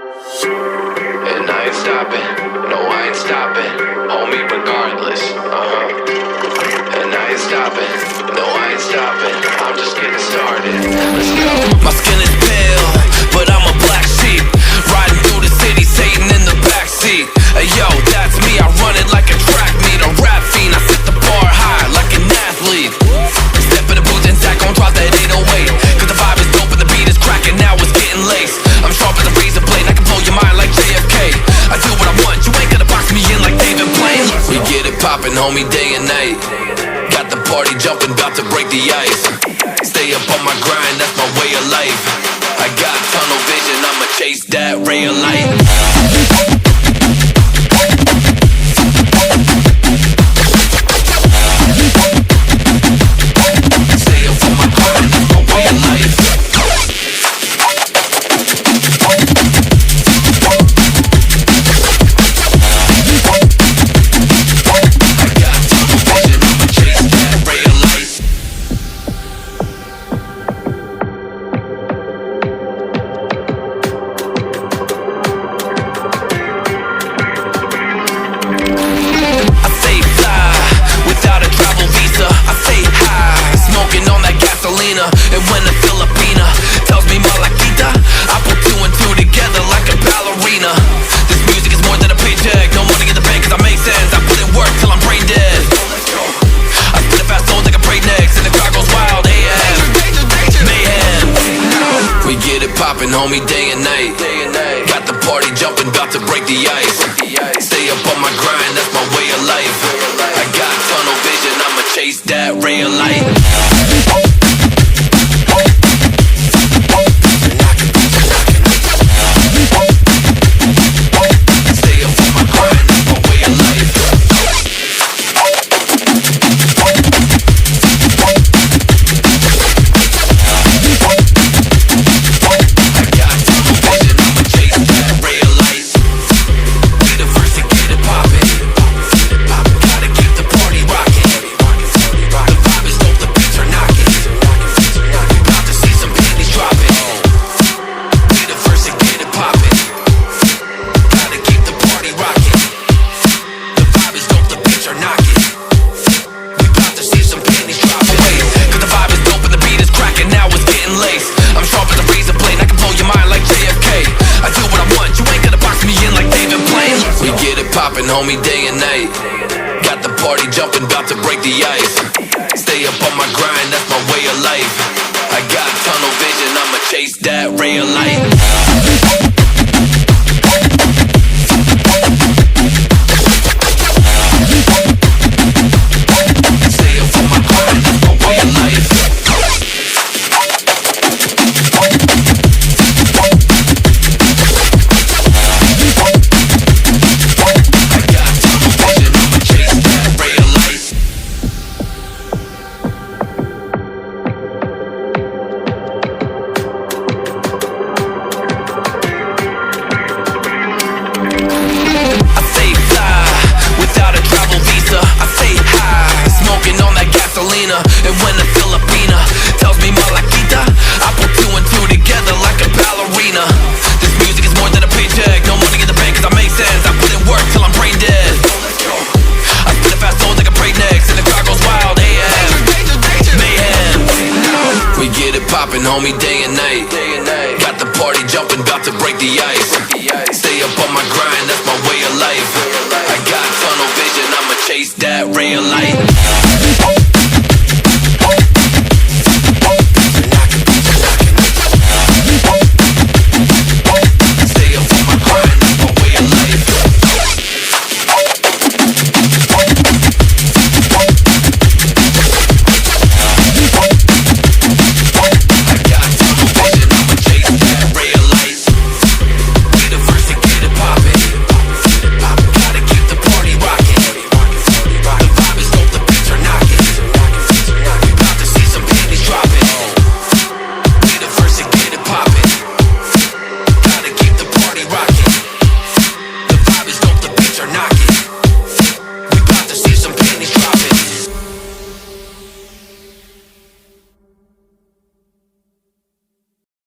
And I ain't stopping, no I ain't stopping, homie regardless, And I ain't stopping, no I ain't stopping, I'm just getting started, let's go. My skin is pale, but I'm a black sheep, riding through the city, Satan in the backseat. Hey yo, that's me, I run it like a track meet, a rap fiend, I set the bar high like an athlete. Step in the booth and Zach gon' drop that 808, cause the vibe is dope and the beat is cracking, now it's getting laced. I'm sharp as a razor blade, I can blow your mind like JFK. I do what I want, you ain't gonna box me in like David Blaine. We get it poppin', homie, day and night. Got the party jumping, bout to break the ice. Stay up on my grind, that's my way of life. I got tunnel vision, I'ma chase that ray of light. And when a Filipina tells me Malakita, I put two and two together like a ballerina. This music is more than a paycheck, no money in the bank cause I make sense. I put in work till I'm brain dead. I spit a fast soul like a breaknecks and the crowd goes wild. AM, mayhem. We get it poppin', homie, day and night. Got the party jumping, bout to break the ice. Stay up on my grind, that's my way of life. I got tunnel vision, I'ma chase that ray of light. Homie, day and night. Got the party jumping, bout to break the ice. Stay up on my grind, that's my way of life. I got tunnel vision, I'ma chase that ray of light. And when a Filipina tells me Malakita, I put two and two together like a ballerina. This music is more than a paycheck, no money in the bank cause I make sense. I put in work till I'm brain dead. I spit a fast soul like a breaknecks and the crowd goes wild. AM, mayhem. We get it poppin', homie, day and night. Got the party jumping, bout to break the ice. Stay up on my grind, that's my way of life. I got tunnel vision, I'ma chase that ray of light.